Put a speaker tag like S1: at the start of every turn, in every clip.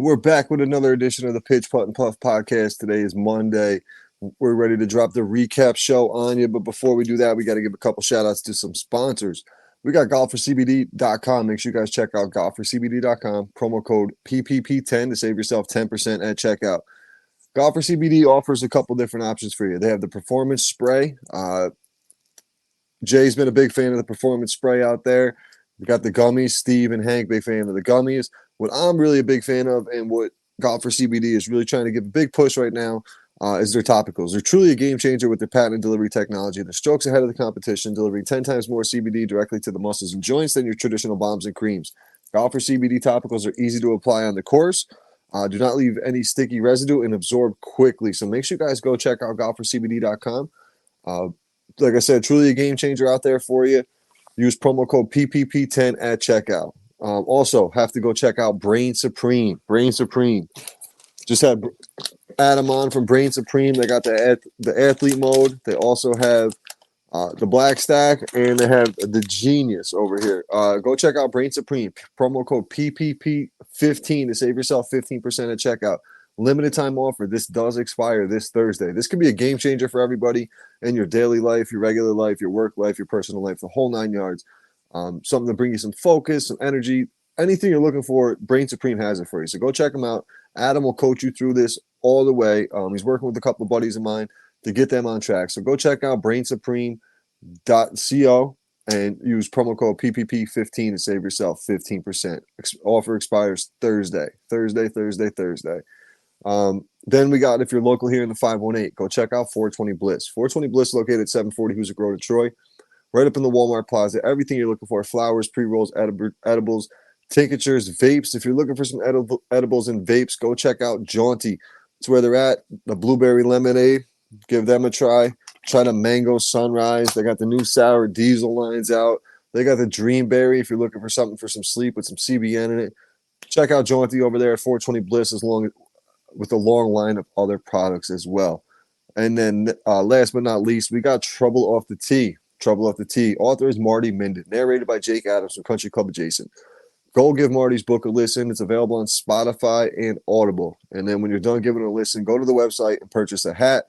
S1: We're back with another edition of the Pitch Putt and Puff podcast. Today is Monday. We're ready to drop the recap show on you. But before we do that, we got to give a couple shout outs to some sponsors. We got golfercbd.com. Make sure you guys check out golfercbd.com. Promo code PPP10 to save yourself 10% at checkout. Golfer CBD offers a couple different options for you. They have the performance spray. Jay's been a big fan of the performance spray out there. We got the gummies. Steve and Hank, big fan of the gummies. What I'm really a big fan of and what Golfer CBD is really trying to give a big push right now is their topicals. They're truly a game changer with their patented delivery technology. They're strokes ahead of the competition, delivering 10 times more CBD directly to the muscles and joints than your traditional balms and creams. Golfer CBD topicals are easy to apply on the course, do not leave any sticky residue, and absorb quickly. So make sure you guys go check out golfercbd.com. Like I said, truly a game changer out there for you. Use promo code PPP10 at checkout. Also, have to go check out Brain Supreme. Brain Supreme. Just had Adam on from Brain Supreme. They got the athlete mode. They also have the Black Stack, and they have the Genius over here. Go check out Brain Supreme. Promo code PPP15 to save yourself 15% at checkout. Limited time offer. This does expire this Thursday. This could be a game changer for everybody in your daily life, your regular life, your work life, your personal life, the whole 9 yards. Something to bring you some focus, some energy, anything you're looking for. Brain Supreme has it for you. So go check them out. Adam will coach you through this all the way. He's working with a couple of buddies of mine to get them on track. So go check out brainsupreme.co and use promo code PPP15 to save yourself 15%. Offer expires Thursday. Then we got, if you're local here in the 518, go check out 420 Bliss. 420 Bliss located at 740 Hoosick Road in Troy, right up in the Walmart Plaza. Everything you're looking for: flowers, pre-rolls, edibles, tinctures, vapes. If you're looking for some edibles and vapes, go check out Jaunty. It's where they're at. The blueberry lemonade, give them a try. Try the mango sunrise. They got the new sour diesel lines out. They got the Dreamberry if you're looking for something for some sleep with some CBN in it. Check out Jaunty over there at 420 Bliss, with a long line of other products as well. And then last but not least, we got Trouble Off the Tee. Trouble Off the Tee. Author is Marty Minden. Narrated by Jake Adams from Country Club Adjacent. Go give Marty's book a listen. It's available on Spotify and Audible. And then when you're done giving it a listen, go to the website and purchase a hat,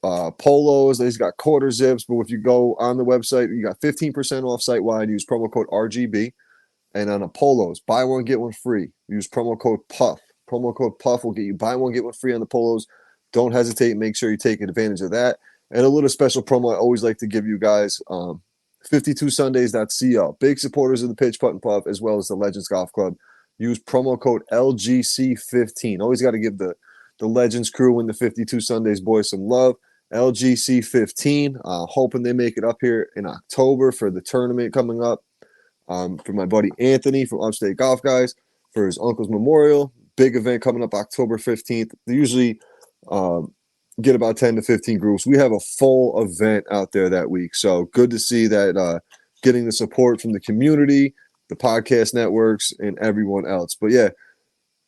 S1: polos. He's got quarter zips. But if you go on the website, you got 15% off site-wide. Use promo code RGB. And on the polos, buy one, get one free. Use promo code PUFF. Promo code PUFF will get you buy one, get one free on the polos. Don't hesitate. Make sure you take advantage of that. And a little special promo I always like to give you guys, 52sundays.co. Big supporters of the Pitch, Putt, and Puff, as well as the Legends Golf Club. Use promo code LGC15. Always got to give the Legends crew and the 52 Sundays boys some love. LGC15. Hoping they make it up here in October for the tournament coming up. For my buddy Anthony from Upstate Golf Guys, for his uncle's memorial. Big event coming up October 15th. They usually get about 10 to 15 groups. We have a full event out there that week. So good to see that getting the support from the community, the podcast networks, and everyone else. But yeah,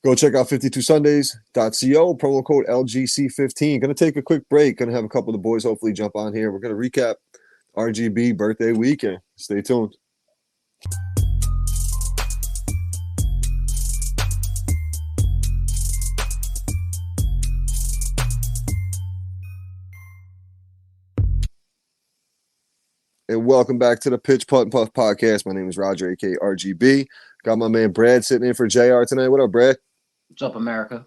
S1: go check out 52sundays.co, promo code LGC15. Going to take a quick break. Going to have a couple of the boys hopefully jump on here. We're going to recap RGB birthday weekend. Stay tuned. And welcome back to the Pitch, Putt, and Puff podcast. My name is Roger, a.k.a. RGB. Got my man Brad sitting in for JR tonight. What up, Brad?
S2: What's up, America?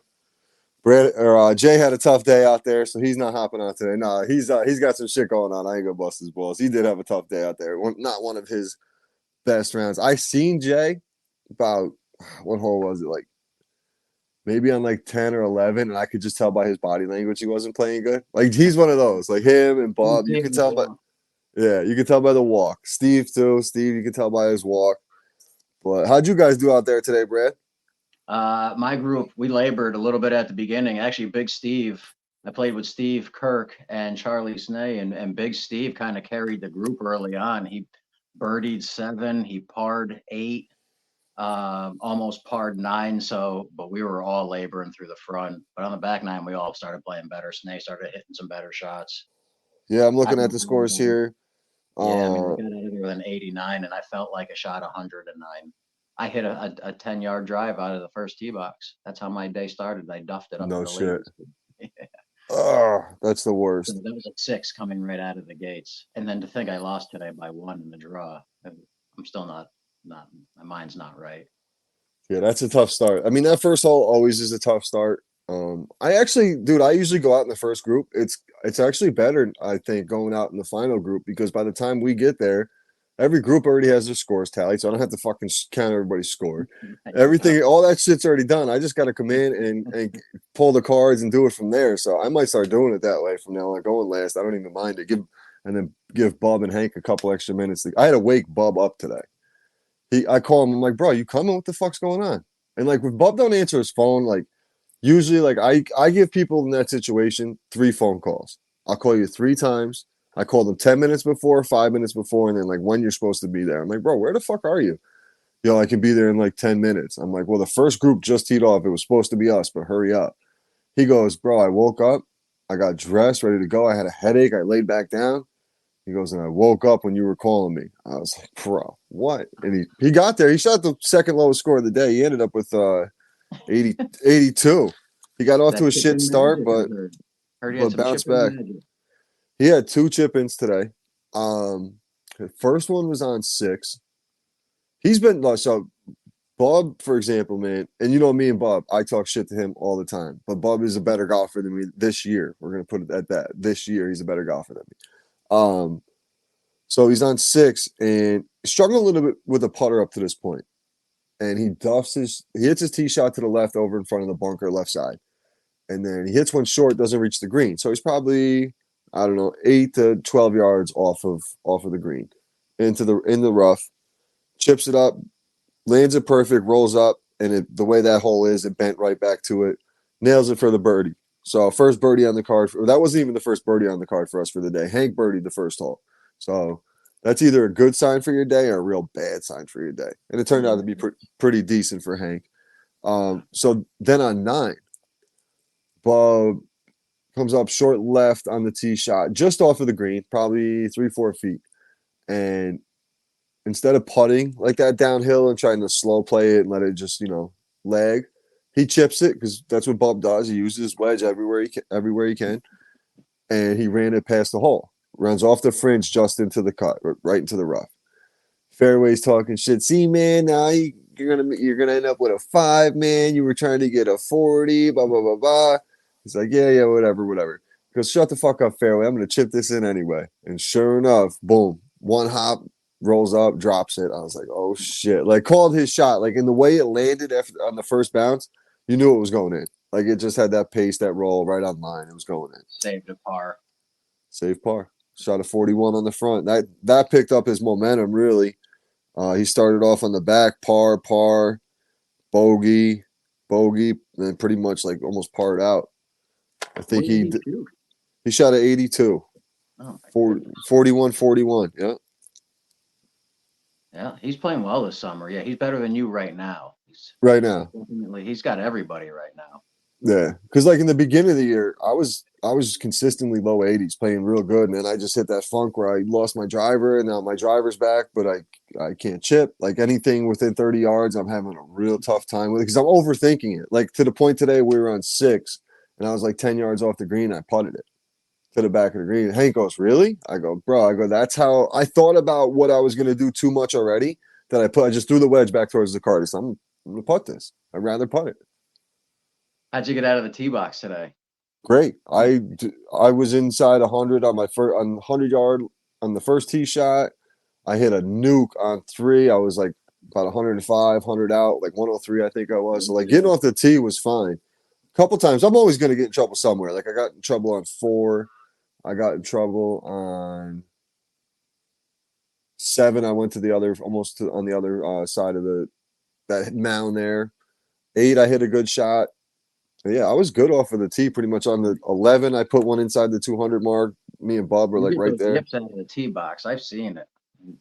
S1: Jay had a tough day out there, so he's not hopping on today. Nah, he's got some shit going on. I ain't gonna bust his balls. He did have a tough day out there. Not one of his best rounds. I seen Jay about, what hole was it? Like maybe on like 10 or 11, and I could just tell by his body language he wasn't playing good. Like he's one of those. Like him and Bob, you can tell by. Yeah, you can tell by the walk. Steve, too. Steve, you can tell by his walk. But how'd you guys do out there today, Brad?
S2: My group, we labored a little bit at the beginning. Actually, Big Steve, I played with Steve Kirk and Charlie Snay, and Big Steve kind of carried the group early on. He birdied 7, he parred 8, almost parred 9. But we were all laboring through the front. But on the back 9, we all started playing better. Snay started hitting some better shots.
S1: Yeah, I'm looking at the scores here.
S2: Yeah, I mean, we got out of there with an 89, and I felt like I shot 109. I hit a 10-yard drive out of the first tee box. That's how my day started. I duffed it up to
S1: No
S2: the
S1: shit.
S2: leaders.
S1: Oh, that's the
S2: So
S1: worst.
S2: that was a 6 coming right out of the gates. And then to think I lost today by 1 in the draw, I'm still not my mind's not right.
S1: Yeah, that's a tough start. I mean, that first hole always is a tough start. I actually, dude, I usually go out in the first group. It's actually better, I think, going out in the final group because by the time we get there, every group already has their scores tallied, so I don't have to fucking count everybody's score. Everything, all that shit's already done. I just got to come in and pull the cards and do it from there. So I might start doing it that way from now on. Going last, I don't even mind it. Give Bub and Hank a couple extra minutes. I had to wake Bub up today. I call him. I'm like, bro, you coming? What the fuck's going on? And like, when Bub don't answer his phone, like usually, like I give people in that situation 3 phone calls. I'll call you 3 times. I call them 10 minutes before, 5 minutes before, and then like when you're supposed to be there. I'm like, bro, where the fuck are you? Yo, I can be there in like 10 minutes. I'm like, well, the first group just teed off. It was supposed to be us, but hurry up. He goes, bro, I woke up. I got dressed, ready to go. I had a headache. I laid back down. He goes, and I woke up when you were calling me. I was like, bro, what? And he got there. He shot the second lowest score of the day. He ended up with 80, 82. He got off
S2: That
S1: to a
S2: chip
S1: shit
S2: in
S1: start,
S2: magic, I
S1: but
S2: heard. Heard he had
S1: but
S2: some chip
S1: bounced
S2: in
S1: back.
S2: magic.
S1: He had 2 chip-ins today. The first one was on 6. He's been so Bub, for example, man, and you know me and Bub, I talk shit to him all the time. But Bub is a better golfer than me this year. We're gonna put it at that. This year, he's a better golfer than me. So he's on 6 and struggling a little bit with a putter up to this point. And he hits his tee shot to the left over in front of the bunker left side. And then he hits one short, doesn't reach the green. So he's probably, I don't know, 8 to 12 yards off of the green. In the rough, chips it up, lands it perfect, rolls up, and the way that hole is, it bent right back to it, nails it for the birdie. So first birdie on the card. That wasn't even the first birdie on the card for us for the day. Hank birdied the first hole. So that's either a good sign for your day or a real bad sign for your day. And it turned out to be pretty decent for Hank. So then on 9, Bub comes up short left on the tee shot, just off of the green, probably 3-4 feet. And instead of putting like that downhill and trying to slow play it and let it just, lag, he chips it because that's what Bub does. He uses his wedge everywhere he can. And he ran it past the hole. Runs off the fringe just into the cut, right into the rough. Fairway's talking shit. See, man, now you're gonna end up with a 5, man. You were trying to get a 40, blah blah blah blah. He's like, yeah, whatever. He goes, shut the fuck up, Fairway. I'm gonna chip this in anyway. And sure enough, boom, one hop, rolls up, drops it. I was like, oh shit! Like called his shot. Like in the way it landed on the first bounce, you knew it was going in. Like it just had that pace, that roll right on line. It was going in.
S2: Saved a par.
S1: Save par. Shot a 41 on the front. That picked up his momentum really. He started off on the back, par, bogey, and pretty much like almost parred out. I think
S2: What did he shoot?
S1: he shot at 82.
S2: Oh,
S1: 41. Yeah.
S2: yeah, he's playing well this summer. Yeah, he's better than you right now.
S1: Right now.
S2: Definitely, he's got everybody right now.
S1: Yeah. Because like in the beginning of the year, I was consistently low 80s, playing real good. And then I just hit that funk where I lost my driver and now my driver's back, but I can't chip. Like anything within 30 yards, I'm having a real tough time with it because I'm overthinking it. Like to the point today we were on 6 and I was like 10 yards off the green. I putted it to the back of the green. Hank goes, really? I go, bro, that's how I thought about what I was going to do too much already that I just threw the wedge back towards the cart. So I'm going to putt this. I'd rather putt it.
S2: How'd you get out of the tee box today?
S1: Great. I was inside 100 on 100-yard on the first tee shot. I hit a nuke on 3. I was like about 105, 100 out, like 103, I think I was. So like getting off the tee was fine. A couple times, I'm always going to get in trouble somewhere. Like I got in trouble on 4. I got in trouble on 7. I went to the other, on the other side of that mound there. 8, I hit a good shot. Yeah, I was good off of the tee pretty much on the 11. I put one inside the 200 mark. Me and Bob were like right there.
S2: Yips out of the tee box. I've seen it.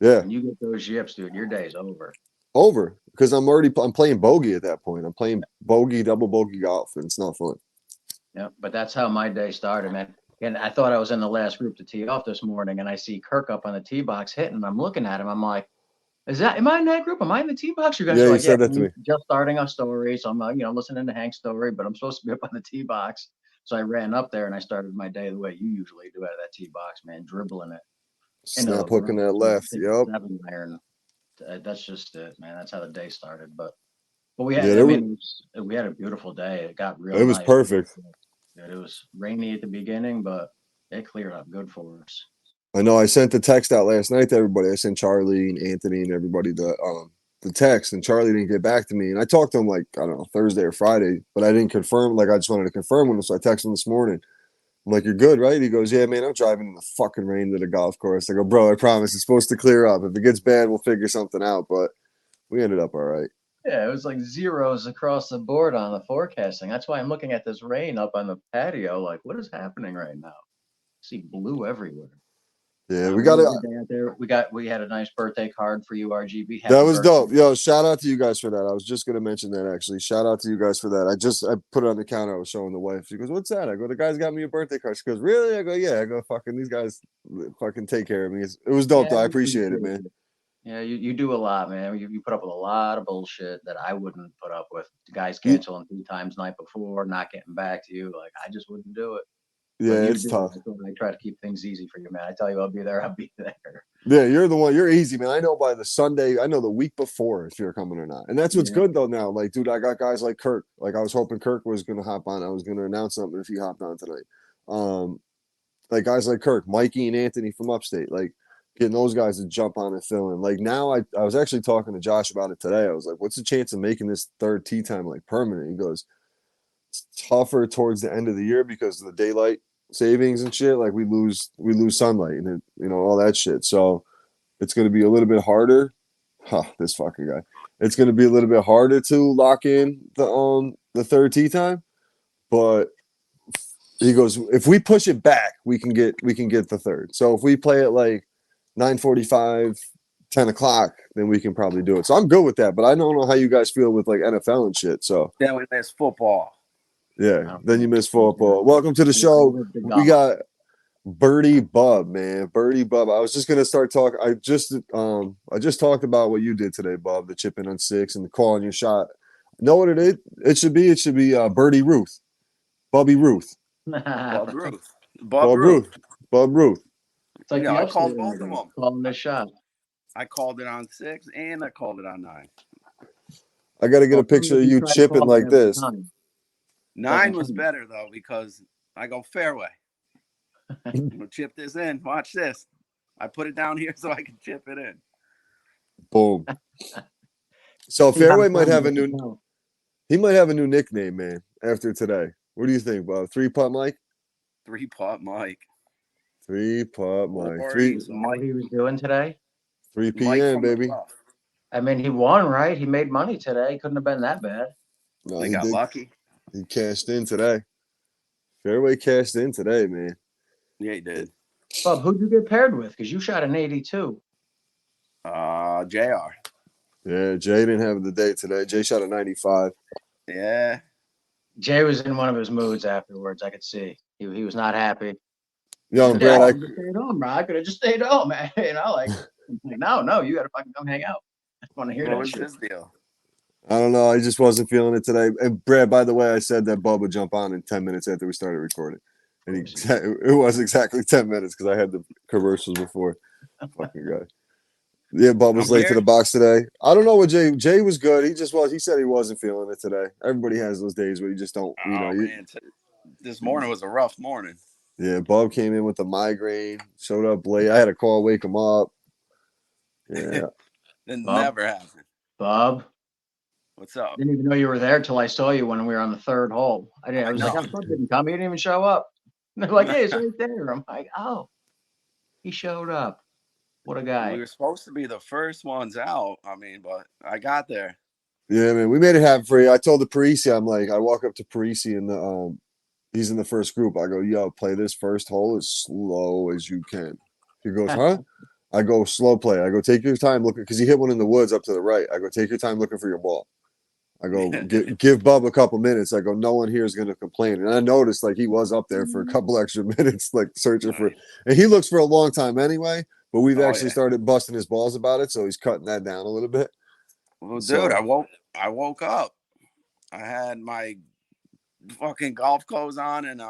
S1: Yeah.
S2: When you get those yips, dude, your day's over.
S1: Over because I'm playing bogey at that point. I'm playing bogey, double bogey golf, and it's not fun.
S2: Yeah, but that's how my day started, man. And I thought I was in the last group to tee off this morning, and I see Kirk up on the tee box hitting. I'm looking at him. I'm like, Am I in that group? Am I in the tee box? You guys
S1: Yeah,
S2: are
S1: you
S2: like, yeah,
S1: said that to me.
S2: just starting a story. So I'm, listening to Hank's story, but I'm supposed to be up on the tee box. So I ran up there and I started my day the way you usually do out of that tee box, man, dribbling it into the
S1: Snap hooking
S2: rough
S1: that
S2: with a
S1: left. Yep.
S2: 57 iron. That's just it, man. That's how the day started. But we
S1: Yeah,
S2: had, I mean, we had a beautiful day. It got real
S1: it was
S2: nice.
S1: perfect.
S2: It was rainy at the beginning, but it cleared up good for us.
S1: I know I sent the text out last night to everybody. I sent Charlie and Anthony and everybody the text, and Charlie didn't get back to me. And I talked to him like, I don't know, Thursday or Friday, but I didn't confirm. Like, I just wanted to confirm with him. So I texted him this morning. I'm like, you're good, right? He goes, yeah, man, I'm driving in the fucking rain to the golf course. I go, bro, I promise it's supposed to clear up. If it gets bad, we'll figure something out. But we ended up all right.
S2: Yeah, it was like zeros across the board on the forecasting. That's why I'm looking at this rain up on the patio. Like, what is happening right now? I see blue everywhere.
S1: Yeah, we
S2: We
S1: got
S2: had a
S1: it.
S2: good day out there. We had a nice birthday card for you, RGB.
S1: That
S2: Happy
S1: was
S2: birthday.
S1: dope. Yo, shout out to you guys for that. I was just gonna mention that actually. Shout out to you guys for that. I put it on the counter. I was showing the wife. She goes, "What's that?" I go, "The guys got me a birthday card." She goes, "Really?" I go, "Yeah." I go, "Fucking these guys, fucking take care of me." It was dope
S2: Yeah,
S1: though. I
S2: I
S1: appreciate it,
S2: appreciate
S1: man.
S2: it. Yeah, you do a lot, man. You put up with a lot of bullshit that I wouldn't put up with. The guys
S1: You,
S2: canceling 3 times night before, not getting back to you. Like, I just wouldn't do it. But
S1: yeah,
S2: you
S1: it's
S2: do.
S1: tough.
S2: I try to keep things easy for you, man. I tell you, I'll be there. I'll be there.
S1: Yeah, you're the one. You're easy, man. I know by the Sunday. I know the week before if you're coming or not, and that's what's
S2: Yeah.
S1: good though. Now, like, dude, I got guys like Kirk. Like, I was hoping Kirk was gonna hop on. I was gonna announce something if he hopped on tonight. Um, like guys like Kirk, Mikey, and Anthony from Upstate, like getting those guys to jump on and fill in. Like now, I was actually talking to Josh about it today. I was like, "What's the chance of making this third tee time like permanent?" He goes, "It's tougher towards the end of the year because of the daylight savings and shit. Like we lose sunlight and all that shit. So it's going to be a little bit harder." Huh, this fucking guy. It's going to be a little bit harder to lock in the third tee time, but he goes, if we push it back, we can get the third. So if we play it like 9:45, 10 o'clock, then we can probably do it. So I'm good with that. But I don't know how you guys feel with like NFL and shit. So
S3: Then we miss football.
S1: yeah, then you miss football. Welcome to the show. We got Birdie Bub, man. Birdie Bub. I was just gonna start talking. I just talked about what you did today, Bub, the chipping on six and the calling your shot. Know what it is? It should be Birdie Ruth. Bubby Ruth.
S3: Bob Ruth.
S1: Bob Ruth. Bob Ruth.
S2: It's like
S3: Yeah,
S2: the
S3: I
S2: upstate
S3: called both of
S2: guy
S3: them.
S2: calling the shot.
S3: I called it on 6 and I called it on 9.
S1: I got to get a picture of you chipping like this.
S3: 9 was better though because I go fairway. I'm gonna chip this in. Watch this. I put it down here so I can chip it in.
S1: Boom. So Fairway might have a new. He might have a new nickname, man. After today, what do you think, Bob? 3-putt Mike.
S3: 3-putt Mike.
S1: 3-putt Mike.
S2: What he was doing today?
S1: 3 p.m. baby.
S2: I mean, he won, right? He made money today. Couldn't have been that bad.
S1: No,
S3: He got lucky.
S1: He cashed in today. Fairway cashed in today, man.
S3: Yeah, he did.
S2: Bob, who'd you get paired with? Because you shot an 82.
S3: JR.
S1: Yeah, Jay didn't have the day today. Jay shot a 95.
S3: Yeah.
S2: Jay was in one of his moods afterwards. I could see he was not happy.
S1: Yo, Brad,
S2: I could have stayed home, bro. I could have just stayed home, man. Like no, you got to fucking come hang out. I want to hear
S3: What
S2: that
S3: was
S2: shit.
S3: his deal?
S1: I don't know. I just wasn't feeling it today. And Brad, by the way, I said that Bub would jump on in 10 minutes after we started recording. And it was exactly 10 minutes because I had the commercials before. Fucking guy. Yeah, Bub was late to the box today. I don't know what Jay was good. He said he wasn't feeling it today. Everybody has those days where you just don't,
S3: man. This morning was a rough morning.
S1: Yeah, Bub came in with the migraine, showed up late. I had to call, wake him up. Yeah.
S3: That never happened.
S2: Bob.
S3: What's up?
S2: Didn't even know you were there till I saw you when we were on the third hole. I was like, oh, Bub didn't come. He didn't even show up. And they're like, hey, he's right there. I'm like, oh, he showed up. What a guy.
S3: We were supposed to be the first ones out. I mean, but I got there.
S1: Yeah, man. We made it happen for you. I told the Parisi, I'm like, I walk up to Parisi and the he's in the first group. I go, yo, play this first hole as slow as you can. He goes, huh? I go, slow play. I go, take your time looking, because he hit one in the woods up to the right. I go, take your time looking for your ball. I go, give Bub a couple minutes. I go, no one here is going to complain. And I noticed like he was up there for a couple extra minutes, like searching for, and he looks for a long time anyway. but we've
S3: Oh,
S1: actually
S3: yeah.
S1: started busting his balls about it, so he's cutting that down a little bit.
S3: Well,
S1: So-
S3: dude, I woke up. I had my fucking golf clothes on, and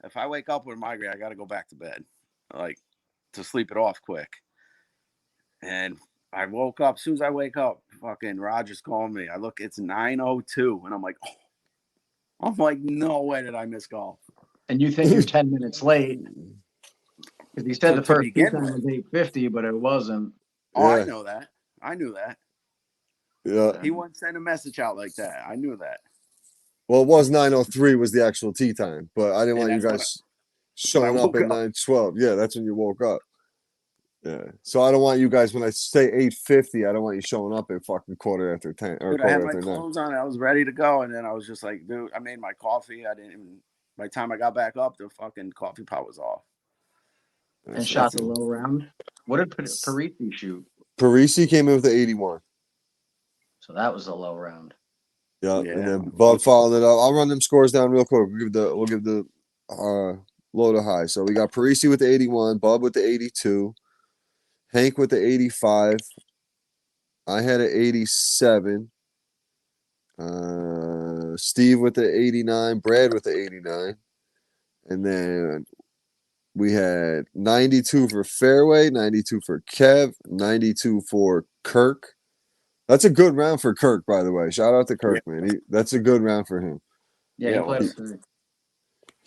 S3: if I wake up with a migraine, I got to go back to bed, like to sleep it off quick. And I woke up. As soon as I wake up, fucking Roger's calling me. I look, it's 9:02, and I'm like, no way did I miss golf.
S2: And you think you're 10 minutes late because he said the
S3: To
S2: first tee
S3: begin
S2: time
S3: with.
S2: was 8:50, but it wasn't.
S3: Oh, I
S1: Yeah.
S3: know that. I knew that.
S1: Yeah.
S3: He wouldn't send a message out like that. I knew that.
S1: Well, it was 9:03 was the actual tee time, but I didn't
S3: And
S1: want you
S3: that's when
S1: guys showing
S3: I
S1: up
S3: woke
S1: at
S3: up.
S1: 9:12. Yeah, that's when you woke up. Yeah. So I don't want you guys when I say 8:50. I don't want you showing up at fucking quarter after 10 or
S3: Dude, I had
S1: quarter
S3: my
S1: after 9.
S3: clothes on. I was ready to go, and then I was just like, dude, I made my coffee. I didn't even. By the time I got back up, the fucking coffee pot was off.
S2: And shot the low round. What did Parisi shoot?
S1: Parisi came in with the 81.
S2: So that was a low round.
S1: Yeah,
S3: Yeah.
S1: and then Bub followed it up. I'll run them scores down real quick. We'll give the low to high. So we got Parisi with the 81, Bub with the 82, Hank with the 85. I had an 87. Steve with the 89, Brad with the 89, and then we had 92 for Fairway, 92 for Kev, 92 for Kirk. That's a good round for Kirk, by the way. Shout out to Kirk, man. That's a good round for him.
S2: Yeah,
S3: Yeah,
S2: he played
S3: well,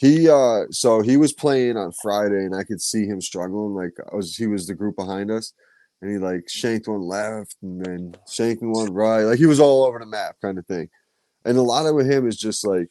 S2: a 3.
S1: So he was playing on Friday, and I could see him struggling. Like he was the group behind us, and he like shanked one left and then shanking one right. Like he was all over the map, kind of thing. And a lot of with him is just like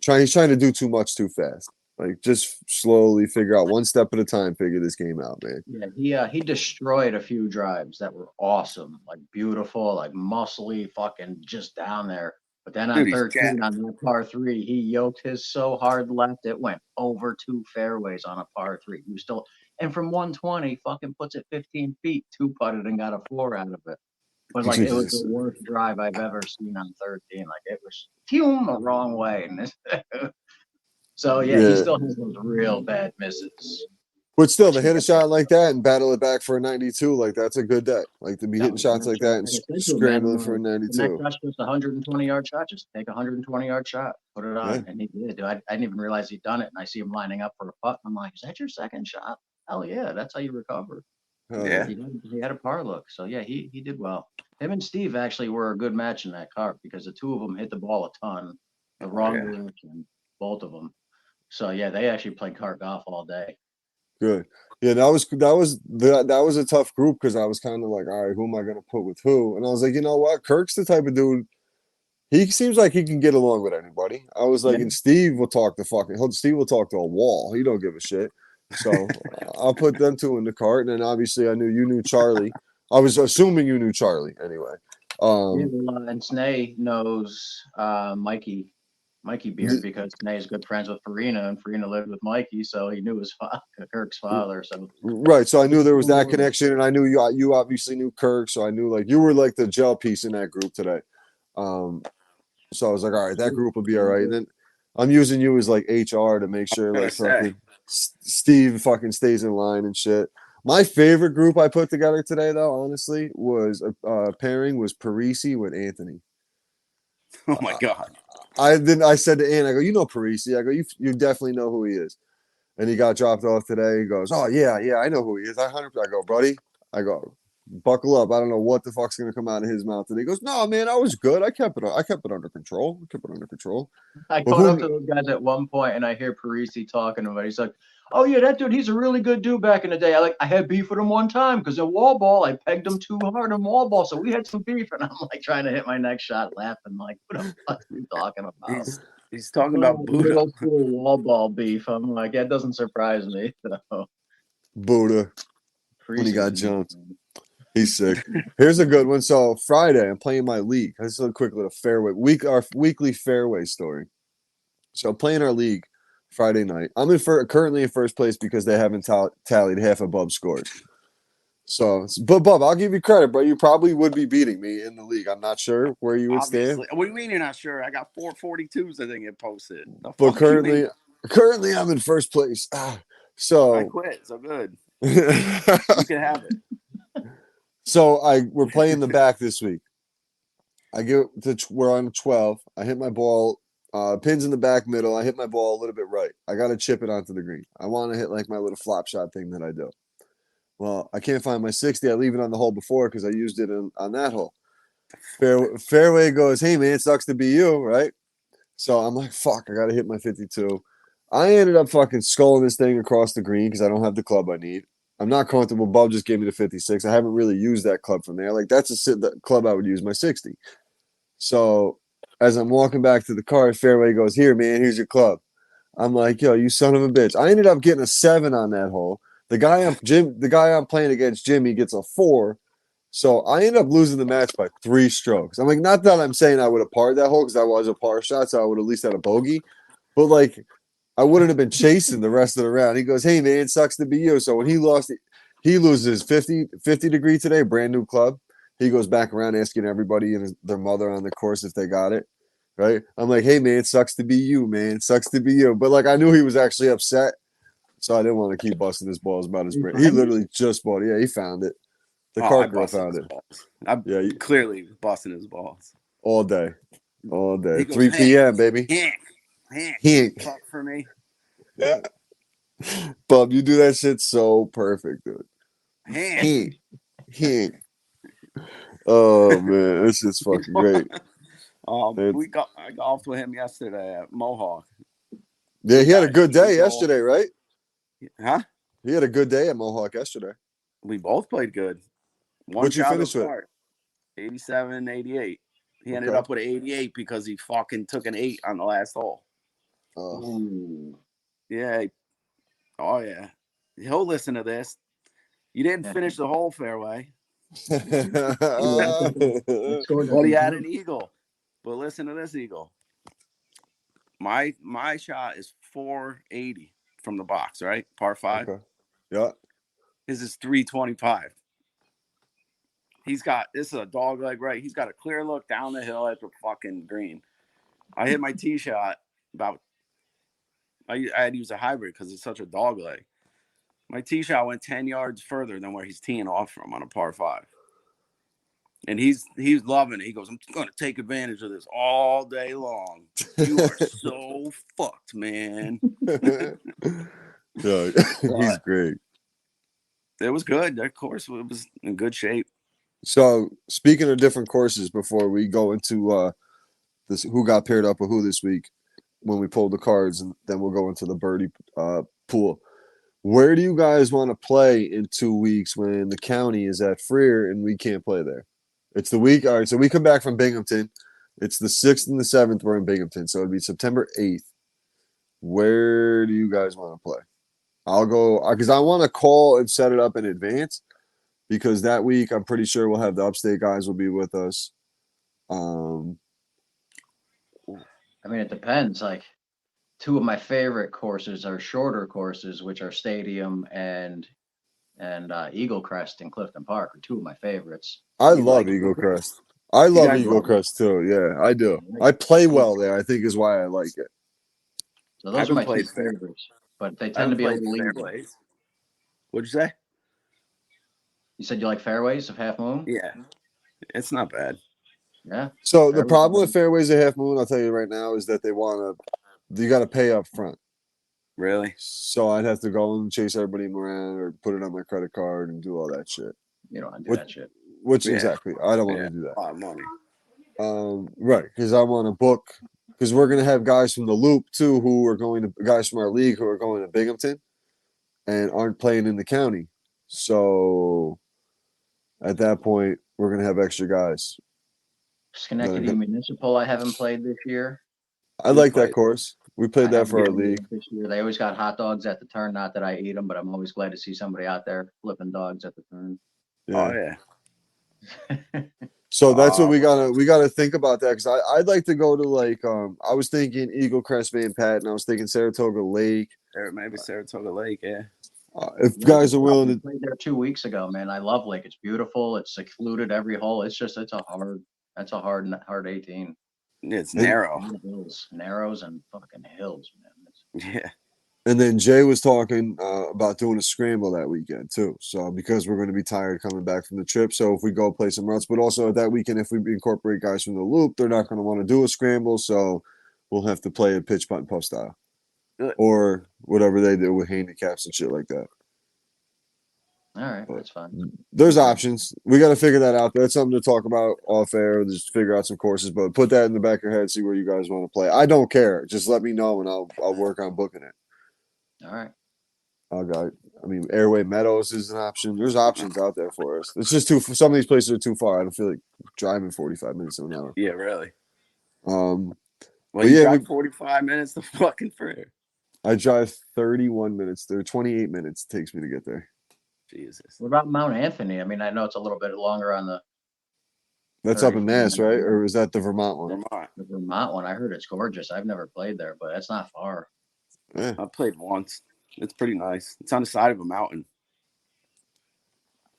S1: he's trying to do too much too fast. Like just slowly figure out one step at a time. Figure this game out, man.
S2: Yeah, he destroyed a few drives that were awesome, like beautiful, like muscly, fucking just down there. But then on
S3: Dude, he's
S2: 13
S3: jacked.
S2: on that par 3, he yoked his so hard left it went over 2 fairways on a par 3. He was still, and from 120, fucking puts it 15 feet, 2-putted and got a 4 out of it. But like it was
S1: Jesus.
S2: the worst drive I've ever seen on 13. Like it was the wrong way. And so yeah, he still has those real bad misses.
S1: But still, to hit a shot like that and battle it back for a 92, like that's a good day. Like to be hitting shots like that and scrambling for a 92.
S2: The next shot's just a 120-yard shot. Just take a 120-yard shot, put it on, and he did. I didn't even realize he'd done it. And I see him lining up for a putt. I'm like, is that your second shot? Hell yeah, that's how you recover.
S3: Yeah.
S2: He had a par look. So yeah, he did well. Him and Steve actually were a good match in that cart because the two of them hit the ball a ton, the wrong direction, both of them. So yeah, they actually played cart golf all day.
S1: Good. Yeah, that was a tough group because I was kind of like, all right, who am I gonna put with who? And I was like, you know what? Kirk's the type of dude. He seems like he can get along with anybody. I was like, and Steve will talk to a wall. He don't give a shit. So I'll put them two in the cart, and then obviously I knew you knew Charlie. I was assuming you knew Charlie anyway.
S2: And Snay knows Mikey Beard because Snay is good friends with Farina, and Farina lived with Mikey, so he knew his Kirk's father. So
S1: right, so I knew there was that connection, and I knew you obviously knew Kirk, so I knew like you were like the gel piece in that group today. So I was like, all right, that group will be all right. And then I'm using you as like HR to make sure like fucking Steve fucking stays in line and shit. My favorite group I put together today, though, honestly, was pairing was Parisi with Anthony.
S3: Oh my god!
S1: I said to Ann, I go, you know Parisi. I go, you definitely know who he is. And he got dropped off today. He goes, oh yeah, I know who he is. I go, buddy. I go, buckle up. I don't know what the fuck's gonna come out of his mouth. And he goes, no, man, I was good. I kept it under control.
S2: I caught up to those guys at one point, and I hear Parisi talking about it. He's like, oh yeah, that dude, he's a really good dude back in the day. I had beef with him one time because in wall ball, I pegged him too hard in wall ball, so we had some beef. And I'm like trying to hit my next shot, laughing like, what the fuck are you talking about?
S3: He's talking about Buddha.
S2: Old school wall ball beef. I'm like, that doesn't surprise me. So.
S1: Buddha when he got jumped. He's sick. Here's a good one. So Friday, I'm playing my league. This is a quick little fairway our weekly fairway story. So I'm playing our league Friday night. I'm currently in first place because they haven't tallied half of Bub's scores. So, but Bub, I'll give you credit, bro. You probably would be beating me in the league. I'm not sure where you would stand.
S3: What do you mean you're not sure? I got 442s. I think it posted.
S1: But currently I'm in first place. So
S3: I quit. So good. You can have it.
S1: So we're playing the back this week. I get we're on 12. I hit my ball, pins in the back middle. I hit my ball a little bit right. I got to chip it onto the green. I want to hit like my little flop shot thing that I do. Well, I can't find my 60. I leave it on the hole before because I used it on that hole. Fairway goes, hey, man, it sucks to be you, right? So I'm like, fuck, I got to hit my 52. I ended up fucking sculling this thing across the green because I don't have the club I need. I'm not comfortable. Bub just gave me the 56. I haven't really used that club from there. Like, that's the club I would use, my 60. So as I'm walking back to the car, Fairway goes, here, man, here's your club. I'm like, yo, you son of a bitch. I ended up getting a 7 on that hole. The guy I'm playing against, Jimmy, gets a 4. So I ended up losing the match by 3 strokes. I'm like, not that I'm saying I would have parred that hole because that was a par shot, so I would at least had a bogey. But like, I wouldn't have been chasing the rest of the round. He goes, hey, man, sucks to be you. So when he loses 50 degree today, brand new club. He goes back around asking everybody and their mother on the course if they got it. Right? I'm like, hey, man, sucks to be you, man. Sucks to be you. But like, I knew he was actually upset. So I didn't want to keep busting his balls about his brain. He literally just bought it. Yeah, he found it. The cart girl found it.
S3: Balls. I'm clearly busting his balls.
S1: All day. All day.
S3: He goes,
S1: 3 p.m., baby.
S3: Hank. Fuck for me.
S1: Yeah. Bub, you do that shit so perfect, dude.
S3: Hank.
S1: Oh, man. This is fucking great.
S3: I golfed with him yesterday at Mohawk.
S1: Yeah, he had a good day yesterday, right?
S3: Huh?
S1: He had a good day at Mohawk yesterday.
S3: We both played good.
S1: What'd you finish with?
S3: 87, 88. He ended up with an 88 because he fucking took an 8 on the last hole. Yeah. Oh, yeah. He'll listen to this. You didn't finish the whole fairway. But he had an eagle. But listen to this eagle. My shot is 480 from the box, right? Par 5.
S1: Okay. Yeah.
S3: His is 325. This is a dog leg, right? He's got a clear look down the hill at the fucking green. I hit my tee shot I had to use a hybrid because it's such a dog leg. My tee shot went 10 yards further than where he's teeing off from on a par 5. And he's loving it. He goes, I'm going to take advantage of this all day long. You are so fucked, man.
S1: Yeah, he's great.
S3: It was good. That course was in good shape.
S1: So, speaking of different courses, before we go into this, who got paired up with who this week, when we pull the cards, and then we'll go into the birdie pool. Where do you guys want to play in 2 weeks when the county is at Freer and we can't play there? It's the week. All right, so we come back from Binghamton. It's the 6th and the 7th. We're in Binghamton, so it'd be September 8th. Where do you guys want to play? I'll go because I want to call and set it up in advance because that week I'm pretty sure we'll have the upstate guys will be with us.
S2: I mean, it depends. Like, 2 of my favorite courses are shorter courses, which are Stadium and Eagle Crest in Clifton Park are 2 of my favorites.
S1: I love Eagle Crest. I love Eagle Crest too. Yeah, I do. I play well there. I think is why I like it.
S2: So those are my 2 favorites, but they tend to be a little easier.
S3: What'd you say?
S2: You said you like fairways of Half Moon?
S3: Yeah, it's not bad.
S2: Yeah.
S1: So the problem with fairways of Half Moon, I'll tell you right now, is that you got to pay up front.
S3: Really?
S1: So I'd have to go and chase everybody around or put it on my credit card and do all that shit.
S2: You don't want to do that shit.
S1: Exactly. I don't want to do that.
S3: A lot of money.
S1: Right, because I want to book because we're going to have guys from the Loop too guys from our league who are going to Binghamton and aren't playing in the county. So at that point, we're going to have extra guys.
S2: Schenectady Municipal, I haven't played this year.
S1: I like that course. We played that for our league.
S2: This year. They always got hot dogs at the turn. Not that I eat them, but I'm always glad to see somebody out there flipping dogs at the turn.
S1: Yeah. Oh, yeah. So that's what we gotta think about that because I'd like to go to like I was thinking Eagle Crest, Van Patten. I was thinking Saratoga Lake.
S3: Or maybe Saratoga Lake, yeah.
S1: If guys are willing to
S2: play there 2 weeks ago, man. I love Lake. It's beautiful. It's secluded every hole. It's a hard 18.
S3: It's narrow.
S2: Hills, narrows and fucking hills, man.
S3: Yeah.
S1: And then Jay was talking about doing a scramble that weekend too. So because we're going to be tired coming back from the trip, so if we go play some routes, but also that weekend if we incorporate guys from the loop, they're not going to want to do a scramble, so we'll have to play a pitch putt and puff style
S3: Good.
S1: or whatever they do with handicaps and shit like that.
S2: All right, that's fine.
S1: There's options. We got to figure that out. That's something to talk about off air. Just figure out some courses, but put that in the back of your head. See where you guys want to play. I don't care. Just let me know, and I'll work on booking it.
S2: All right.
S1: I mean, Airway Meadows is an option. There's options out there for us. It's just some of these places are too far. I don't feel like driving 45 minutes an hour.
S3: Yeah, really.
S1: Well,
S3: you drive 45 minutes to fucking Freer.
S1: I drive 31 minutes there. 28 minutes it takes me to get there.
S3: Jesus.
S2: What about Mount Anthony? I mean, I know it's a little bit longer on the.
S1: That's up in Mass, right? Or is that the Vermont one?
S2: The Vermont one. I heard it's gorgeous. I've never played there, but it's not far.
S1: Yeah.
S3: I played once. It's pretty nice. It's on the side of a mountain.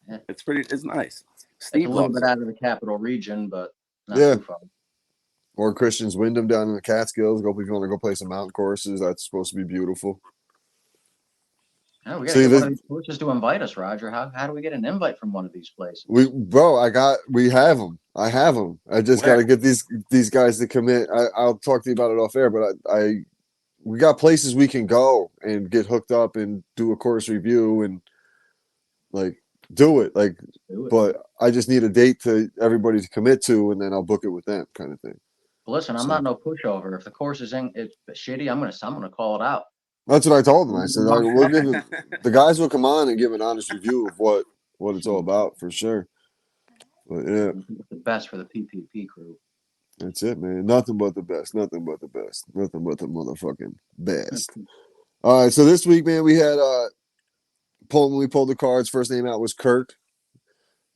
S2: Yeah.
S3: It's nice.
S2: Steve it's a little bit out of the capital region, but not too far.
S1: Or Christian's Wyndham down in the Catskills. Go if you want to go play some mountain courses. That's supposed to be beautiful.
S2: Yeah, we gotta get one of these courses to invite us, Roger. How do we get an invite from one of these places?
S1: We have them. I have them. I just got to get these guys to commit. I'll talk to you about it off air, but we got places we can go and get hooked up and do a course review and like do it. But I just need a date to everybody to commit to, and then I'll book it with them, kind of thing.
S2: Well, listen, I'm not no pushover. If the course is it's shitty, I'm gonna call it out.
S1: That's what I told them. I said we'll give it, the guys will come on and give an honest review of what it's all about for sure. But yeah,
S2: the best for the PPP crew.
S1: That's it, man. Nothing but the best. Nothing but the best. Nothing but the motherfucking best. All right, so this week, man, we had we pulled the cards. First name out was Kirk.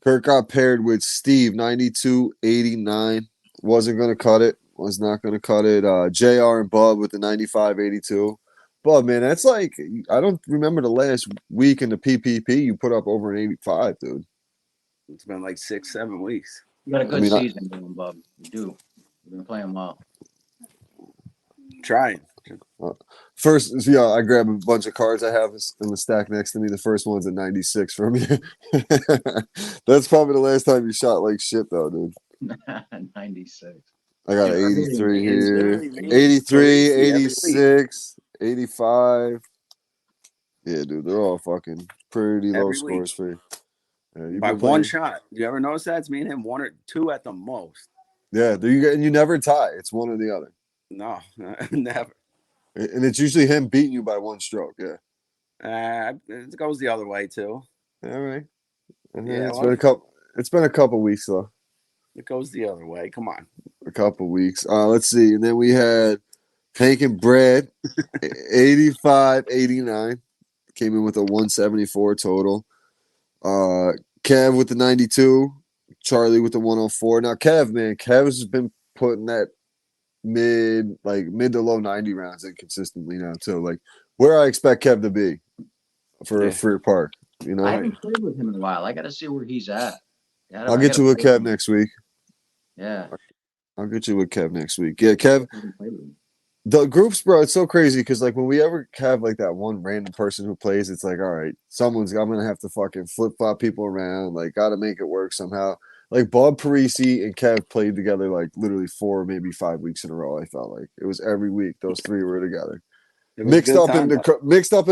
S1: Kirk got paired with Steve, 92.89. Wasn't gonna cut it. Was not gonna cut it. JR and Bub with the 95.82. Bub, man, that's like I don't remember the last week in the PPP you put up over an 85, dude.
S3: It's been like 6-7 weeks.
S2: You got a good season going, Bub. You do. You've been playing well.
S3: Trying.
S1: First, I grab a bunch of cards I have in the stack next to me. The first one's a 96 from you. That's probably the last time you shot like shit, though, dude.
S2: 96.
S1: I got an 83 here. 83, 86, 85. Yeah, dude, they're all fucking pretty low scores for you. Yeah,
S3: by one shot. You ever notice that? It's me and him, 1 or 2 at the most.
S1: Yeah, and you never tie. It's one or the other.
S3: No, never.
S1: And it's usually him beating you by 1 stroke. Yeah.
S3: It goes the other way too.
S1: All right.
S3: Yeah,
S1: it's been a couple weeks though.
S3: It goes the other way. Come on.
S1: A couple weeks. Let's see. And then we had Hank and Brad, 85-89. Came in with a 174 total. Kev with the 92. Charlie with the 104. Now Kev's been putting that mid to low 90 rounds in consistently now too. Like where I expect Kev to be for a Freer Park. You know,
S2: I haven't played with him in a while. I got to see where he's at.
S1: I'll get you with Kev next week.
S2: Yeah,
S1: I'll get you with Kev next week. Yeah, Kev. The groups, bro, it's so crazy because like when we ever have like that one random person who plays, it's like, all right, I'm gonna have to fucking flip flop people around. Like, gotta make it work somehow. Like Bob Parisi and Kev played together like literally 4, maybe 5 weeks in a row. I felt like it was every week those 3 were together, mixed up in a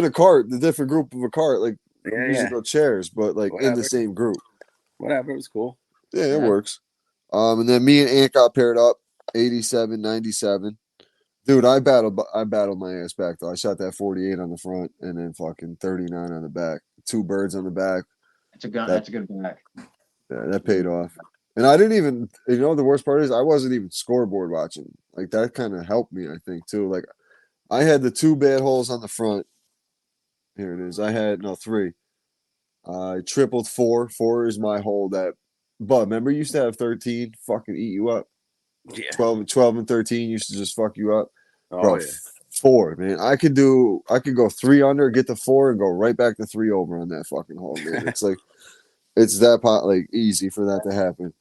S1: cart, the different group of a cart, like musical chairs, but like in the same group.
S3: Whatever, it was cool.
S1: Yeah, it works. And then me and Ant got paired up, 87-97. Dude, I battled my ass back though. I shot that 48 on the front and then fucking 39 on the back. 2 birds on the back.
S2: That's a good back.
S1: Yeah, that paid off. And I didn't even, the worst part is I wasn't even scoreboard watching. Like that kind of helped me, I think, too. Like I had the 2 bad holes on the front. Here it is. I had 3. I tripled 4. 4 is my hole that, but remember you used to have 13 fucking eat you up.
S3: Yeah.
S1: 12 and 13 used to just fuck you up.
S3: Oh,
S1: bro,
S3: yeah.
S1: 4, man. I could go 3 under, get the 4, and go right back to 3 over on that fucking hole, man. It's like it's that easy for that to happen.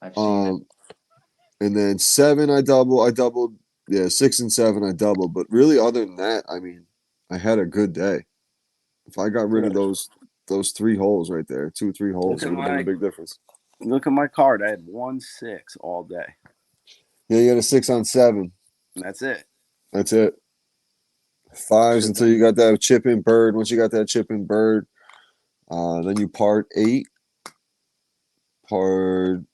S2: I've seen it.
S1: And then 7 I doubled. Yeah, 6 and 7 I doubled. But really, other than that, I mean, I had a good day. If I got rid of those 3 holes right there, 2 or 3 holes, it would have been a big difference.
S3: Look at my card. I had 1-6 all day.
S1: Yeah, you had a 6 on 7.
S3: And that's it.
S1: That's it. 5s until you got that chip in bird. Once you got that chip in bird, then you part 8. You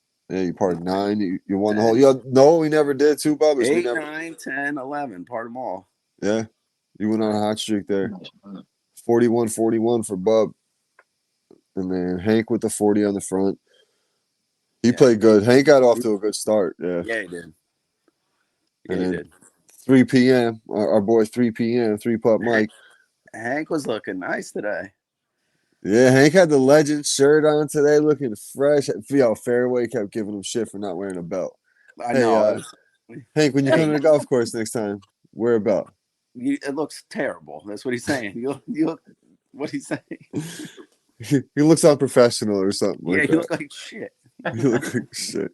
S1: part 9. You won the whole. Yeah, no, we never did 2 bubbers.
S3: 8,
S1: We never.
S3: 9, 10, 11. Part them all.
S1: Yeah, you went on a hot streak there. 41-41 for Bub. And then Hank with the 40 on the front. He played good. Hank got off to a good start. Yeah.
S3: Yeah, he did.
S1: Yeah, he did. 3 p.m. Our boy 3 p.m. 3-putt Mike.
S3: Hank was looking nice today.
S1: Yeah, Hank had the legend shirt on today, looking fresh. Fairway kept giving him shit for not wearing a belt.
S3: I know.
S1: Hank, when you come to the golf course next time, wear a belt.
S3: It looks terrible. That's what he's saying. You look. What he's saying?
S1: He looks unprofessional or something.
S3: Yeah,
S1: like
S3: you
S1: that.
S3: look like shit.
S1: You look like shit.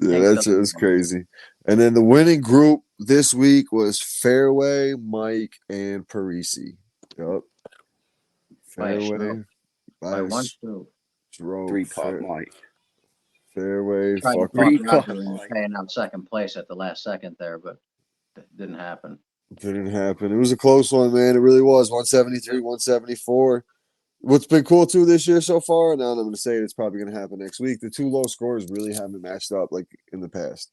S1: Yeah, that's crazy. And then the winning group this week was Fairway, Mike, and Parisi. Yep. Fairway.
S2: By 1 stroke.
S3: 3-putt Mike.
S1: Fairway.
S2: Fuck paying out second place at the last second there, but it didn't happen.
S1: Didn't happen. It was a close one, man. It really was. 173, 174. What's been cool too this year so far, now I'm going to say it's probably going to happen next week. The 2 low scores really haven't matched up like in the past.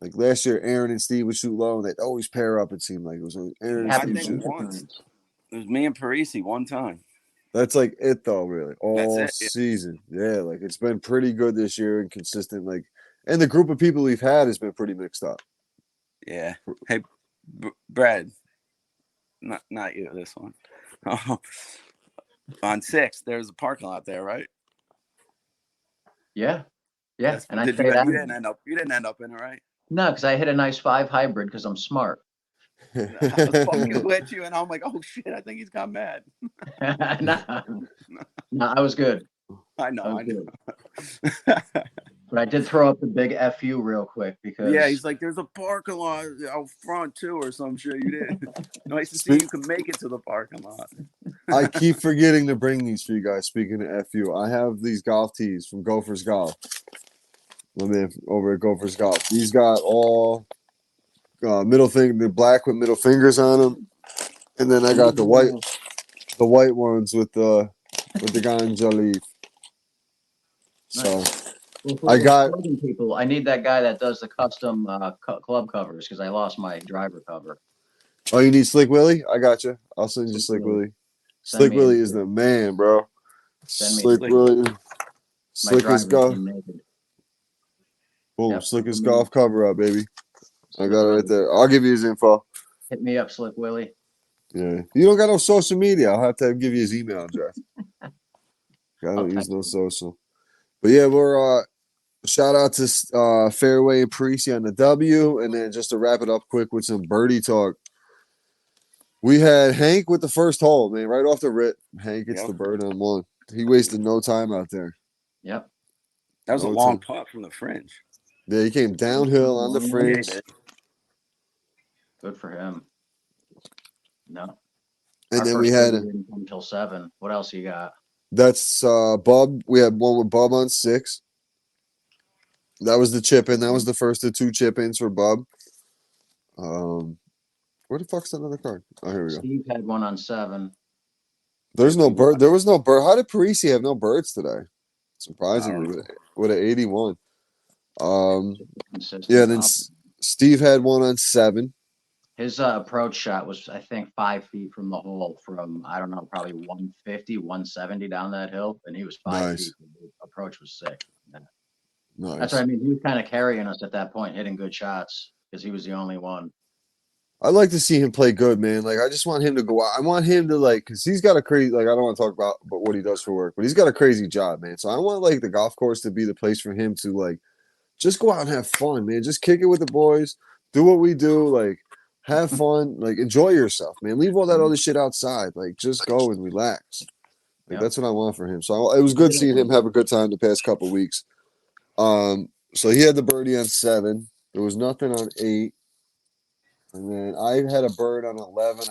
S1: Like last year, Aaron and Steve would shoot low, and they'd always pair up. It seemed like it was Aaron and Steve shoot.
S3: Once. It was me and Parisi one time.
S1: That's like it though, really. All season. Yeah, like it's been pretty good this year and consistent. Like, and the group of people we've had has been pretty mixed up.
S3: Yeah. Hey, Brad. Not you. This one. On 6, there's a parking lot there, right?
S2: Yeah. Yeah. And
S3: you didn't end up in it, right?
S2: No, because I hit a nice 5 hybrid because I'm smart.
S3: I was fucking with you, and I'm like, oh shit, I think he's got mad.
S2: No, I was good.
S3: I know.
S2: But I did throw up the big FU real quick because
S3: he's like, there's a parking lot out front too, or some shit. You did. Nice to see you can make it to the parking lot.
S1: I keep forgetting to bring these for you guys. Speaking of FU, I have these golf tees from Gophers Golf. My man over at Gophers Golf. These got all the black with middle fingers on them, and then I got the white ones with the ganja leaf. So I got
S2: people. I need that guy that does the custom club covers because I lost my driver cover.
S1: Oh, you need Slick Willie? I got you. I'll send you Slick Willie. Slick Willie is the man, bro. Slick Willie. Slick as golf. Boom, Slick as golf cover up, baby. I got it right there. I'll give you his info.
S2: Hit me up, Slick Willie.
S1: Yeah. You don't got no social media. I'll have to give you his email address. I don't use no social. But yeah, we're shout out to Fairway and Parisi on the W. And then just to wrap it up quick with some birdie talk. We had Hank with the first hole, man, right off the rip. Hank gets the bird on 1. He wasted no time out there.
S2: Yep.
S3: That was a long putt from the fringe.
S1: Yeah, he came downhill on the fringe.
S2: Good for him. No.
S1: And then we had
S2: until 7. What else you got?
S1: That's Bub. We had one with Bub on 6. That was the chip in. That was the first of 2 chip ins for Bub. Where the fuck's that other card? Oh, here we go.
S2: Steve had one on 7.
S1: There's no bird. There was no bird. How did Parisi have no birds today? Surprisingly, with an 81. Yeah, then Steve had one on 7.
S2: His approach shot was, I think, 5 feet from the hole from, I don't know, probably 150, 170 down that hill. And he was 5 feet. The approach was sick. Yeah.
S1: Nice.
S2: That's what I mean. He was kind of carrying us at that point, hitting good shots because he was the only one.
S1: I'd like to see him play good, man. Like, I just want him to go out. I want him to, like, because he's got a crazy, like, I don't want to talk about what he does for work, but he's got a crazy job, man. So I want, like, the golf course to be the place for him to, like, just go out and have fun, man. Just kick it with the boys, do what we do, like, have fun, like, enjoy yourself, man. Leave all that other shit outside. Like, just go and relax. Like, that's what I want for him. So it was good seeing him have a good time the past couple weeks. So he had the birdie on 7. There was nothing on 8. And then I had a bird on 11.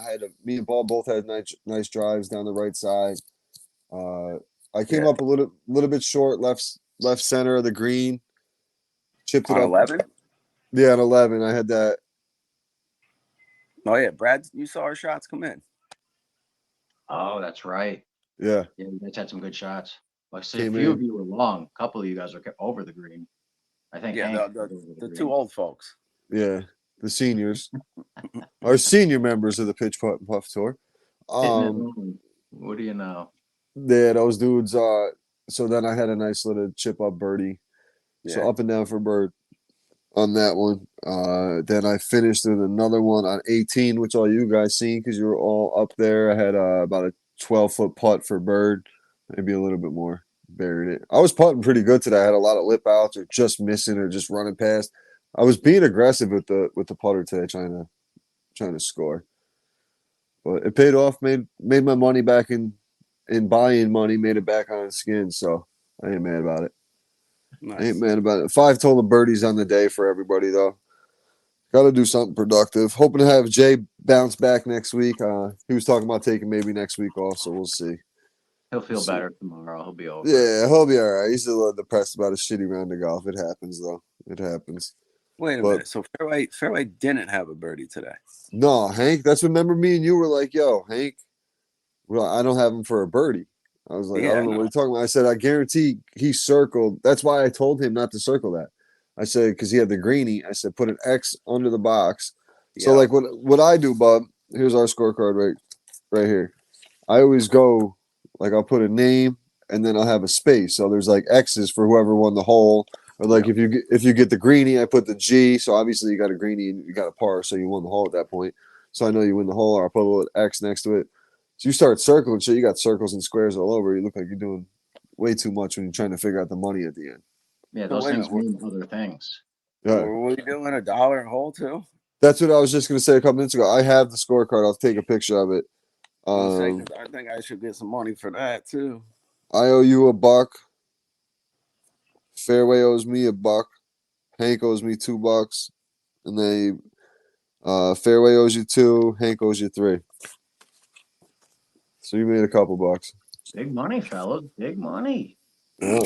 S1: Me and Paul both had nice drives down the right side. I came
S3: Yeah.
S1: up a little bit short, left center of the green, chipped it
S3: On
S1: up.
S3: 11?
S1: Yeah, on 11. I had that.
S3: Oh, yeah. Brad, you saw our shots come in.
S2: Oh, that's right.
S1: Yeah,
S2: Yeah, you guys had some good shots. Like, see, a
S1: came
S2: few of
S1: in.
S2: you were long. A couple of you guys are over the green. I think
S3: Yeah,
S2: Hank was over the
S3: the two
S2: green.
S3: old folks.
S1: Yeah, the seniors, our senior members of the Pitch Putt and Puff Tour.
S2: Hitting it
S1: Um,
S2: long. What do you know?
S1: yeah, those dudes. So then I had a nice little chip up birdie. So
S3: Yeah.
S1: up and down for bird on that one. Then I finished with another one on 18, which all you guys seen because you were all up there. I had about a 12-foot putt for bird, maybe a little bit more. Buried it. I was putting pretty good today. I had a lot of lip outs or just missing or just running past. I was being aggressive with the putter today, trying to score. But it paid off. Made my money back in buying money. Made it back on skin. So I ain't mad about it. I ain't
S3: Nice.
S1: mad about it. 5 total birdies on the day for everybody though. Got to do something productive. Hoping to have Jay bounce back next week. He was talking about taking maybe next week off, so we'll see.
S2: He'll
S1: We'll
S2: feel
S1: see.
S2: better tomorrow. He'll be over it.
S1: Yeah, he'll be all right. He's a little depressed about a shitty round of golf. It happens though. It happens.
S3: Wait a
S1: But
S3: minute. So Fairway didn't have a birdie today.
S1: no, Hank. That's what. Remember me and you were like, "Yo, Hank, well, I don't have him for a birdie." I was like, "I
S3: Yeah,
S1: don't know what
S3: no.
S1: you're talking about." I said, "I guarantee he circled." That's why I told him not to circle that. I said because he had the greenie. I said put an X under the box. So
S3: Yeah.
S1: like what I do, Bub. Here's our scorecard right here. I always go like I'll put a name and then I'll have a space. So there's like X's for whoever won the hole. Or like
S3: Yeah.
S1: if you get the greenie, I put the G. So obviously you got a greenie and you got a par, so you won the hole at that point. So I know you win the hole, or I'll put a little X next to it. So you start circling shit, you got circles and squares all over. You look like you're doing way too much when you're trying to figure out the money at the end.
S2: Yeah,
S3: So
S2: those
S3: wait a
S2: things
S3: minute.
S2: mean other things.
S1: Yeah.
S3: Were we doing $1 a hole too?
S1: That's what I was just gonna say a couple minutes ago. I have the scorecard. I'll take a picture of it.
S3: One second. I think I should get some money for that too.
S1: I owe you $1. Fairway owes me $1. Hank owes me $2, and then Fairway owes you 2. Hank owes you 3. So you made a couple bucks.
S2: Big money, fellas. Big money.
S1: Yeah.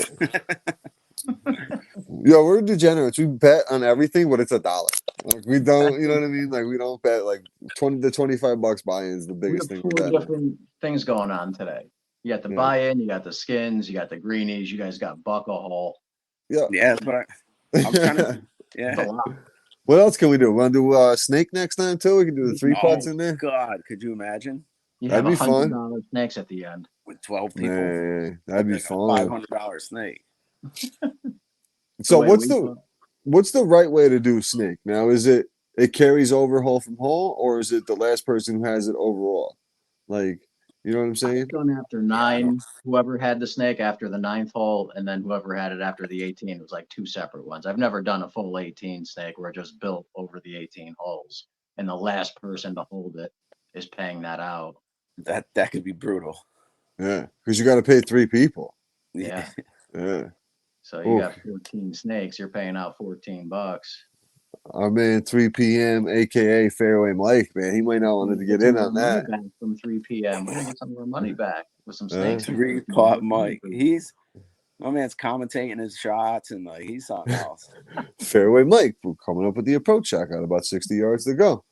S1: Yo, we're degenerates. We bet on everything, but it's $1. Like we don't, you know what I mean? Like we don't bet like 20 to 25 bucks buy-in is the
S2: We
S1: biggest
S2: have
S1: thing we're
S2: 4
S1: betting on.
S2: different things going on today. You got the
S1: Yeah.
S2: buy-in, you got the skins, you got the greenies, you guys got buck a hole.
S1: Yeah.
S3: Yeah, but I'm trying to.
S2: It's a
S3: Yeah.
S2: lot.
S1: What else can we do? Want to do snake next time too? We can do the 3 putts
S3: Oh
S1: in there.
S3: God, could you imagine
S2: You
S1: That'd
S2: have
S1: be fun.
S2: $100 snakes at the end.
S3: with 12 people?
S1: Man, that'd be
S3: Like a
S1: fun.
S3: $500 snake.
S1: So
S2: way we go.
S1: what's the right way to do snake? Now is it carries over hole from hole, or is it the last person who has it overall? Like, you know what I'm
S2: I've
S1: saying?
S2: done after
S3: Yeah, I don't.
S2: 9, whoever had the snake after the 9th hole, and then whoever had it after the 18. It was like 2 separate ones. I've never done a full 18 snake where it just built over the 18 holes, and the last person to hold it is paying that out.
S3: That could be brutal.
S1: Yeah, because you got to pay 3 people.
S2: Yeah.
S1: Yeah.
S2: So you
S1: Oof.
S2: got 14 snakes, you're paying out $14.
S1: Our man 3 p.m. aka Fairway Mike, man, he might not want to get in on
S2: Money
S1: that.
S2: back from 3 p.m. We're gonna get some of our money back with some
S1: Yeah.
S2: snakes.
S3: 3-pot Mike. My man's commentating his shots and like he's something else.
S1: Fairway Mike, we're coming up with the approach shot. Got about 60 yards to go.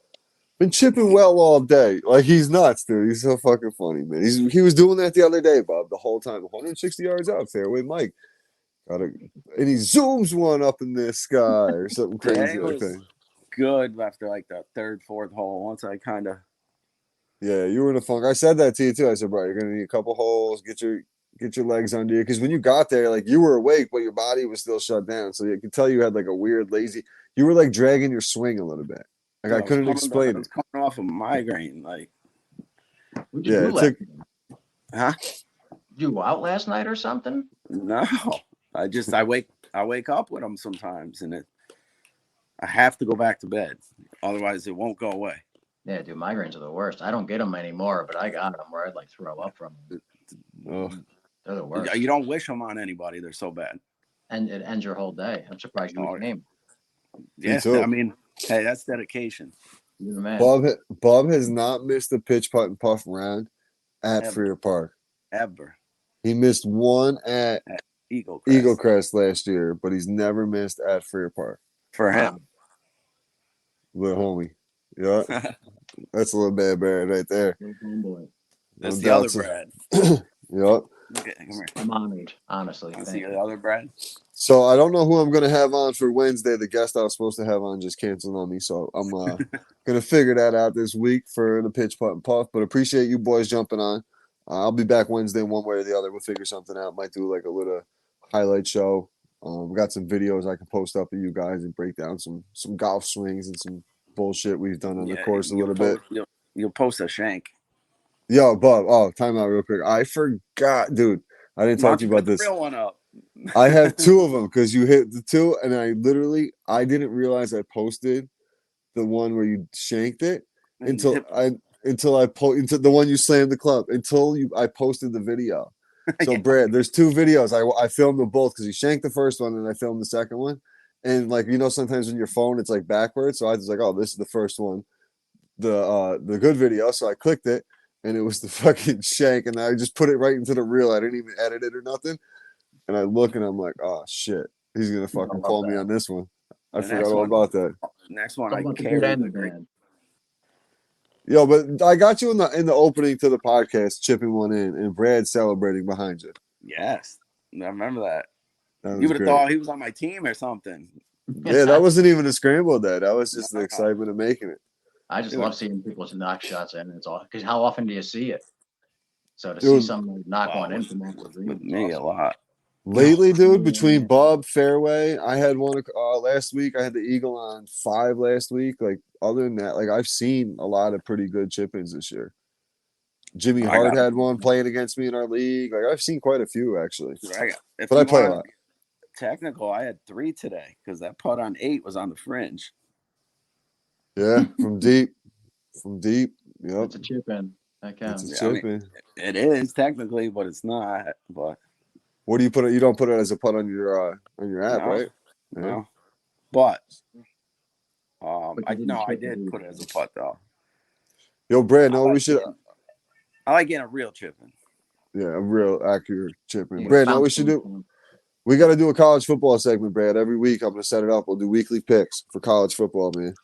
S1: Been chipping well all day. Like he's nuts, dude. He's so fucking funny, man. He was doing that the other day, Bob, the whole time. 160 yards out, Fairway Mike. And he zooms one up in the sky or something
S3: Yeah,
S1: crazy
S3: it
S1: like
S3: was
S1: that.
S3: good after like the 3rd, 4th hole. Once I kind of
S1: Yeah, you were in a funk. I said that to you too. I said, bro, you're gonna need a couple holes, get your legs under you. Because when you got there, like you were awake, but your body was still shut down. So you could tell you had like a weird lazy. You were like dragging your swing a little bit. Like I couldn't
S3: I
S1: explain
S3: was
S1: it.
S3: coming off a migraine. Like,
S2: What'd you
S1: Yeah,
S2: do
S1: it
S2: last
S1: took.
S2: night?
S3: huh?
S2: Did you go out last night or something?
S3: No. I wake up with them sometimes and I have to go back to bed. Otherwise it won't go away.
S2: Yeah, dude, migraines are the worst. I don't get them anymore, but I got them where I'd like throw up from them.
S1: Oh,
S2: They're the worst.
S3: You don't wish them on anybody. They're so bad.
S2: And it ends your whole day. I'm surprised you
S3: Oh,
S2: came.
S3: yeah.
S1: too.
S3: I mean, hey, that's dedication.
S2: You're the man.
S1: Bub has not missed a pitch putt and puff round at
S3: Ever.
S1: Freer Park.
S3: Ever.
S1: He missed one at
S3: Eagle Crest.
S1: Eagle Crest last year, but he's never missed at Freer Park.
S3: For him.
S1: Little homie. Yeah. That's a little bad Brad right there.
S3: That's
S1: No
S3: the other
S1: doubts.
S3: Brad.
S1: Yep.
S3: Okay, come here.
S2: I'm honored, honestly.
S3: That's
S2: Thank
S3: the
S2: you.
S3: other Brad.
S1: So I don't know who I'm gonna have on for Wednesday. The guest I was supposed to have on just canceled on me, so I'm gonna figure that out this week for the pitch putt and puff. But appreciate you boys jumping on. I'll be back Wednesday one way or the other. We'll figure something out. Might do like a little highlight show. We got some videos I can post up of you guys and break down some golf swings and some bullshit we've done on the course a little bit.
S3: You'll post a shank.
S1: Yo, Bub. Oh, time out real quick. I forgot, dude. I didn't talk to you about this.
S3: Real one up.
S1: I have two of them because you hit the two, and I didn't realize I posted the one where you shanked it until the one you slammed the club I posted the video. So Brad, there's two videos. I filmed them both because you shanked the first one and I filmed the second one. And like sometimes on your phone it's like backwards. So I was like, oh, this is the first one, the good video. So I clicked it and it was the fucking shank, and I just put it right into the reel. I didn't even edit it or nothing. And I look and I'm like, oh shit, he's gonna fucking call me on this one. I forgot all about that.
S3: Next one, I carry the green.
S1: Yo, but I got you in the opening to the podcast, chipping one in, and Brad celebrating behind you.
S3: Yes, I remember that.
S1: That
S3: You would have thought he was on my team or something.
S1: Yeah, that wasn't even a scramble day. That was just the excitement of making it.
S2: I just love seeing people's knock shots in. It's all because how often do you see it? So to see someone knock one in from
S3: with me a lot.
S1: Lately, dude, between Bub, Fairway, I had one last week. I had the Eagle on 5 last week. Like, other than that, like I've seen a lot of pretty good chip-ins this year. Jimmy Hart had one playing against me in our league. Like, I've seen quite a few, actually. But I play a lot.
S3: Technical, I had 3 today because that putt on 8 was on the fringe.
S1: Yeah, from deep. Yep.
S2: It's a chip in. That counts.
S1: It's a chip in.
S3: It is technically, but it's not. But
S1: what do you put it? You don't put it as a putt on your app, right?
S3: Yeah. No. But I did put it as a putt though.
S1: Yo, Brad, no, we should.
S3: I like getting a real chip in.
S1: Yeah, a real accurate chip in. Brad, no, we should do. We got to do a college football segment, Brad. Every week, I'm going to set it up. We'll do weekly picks for college football, man.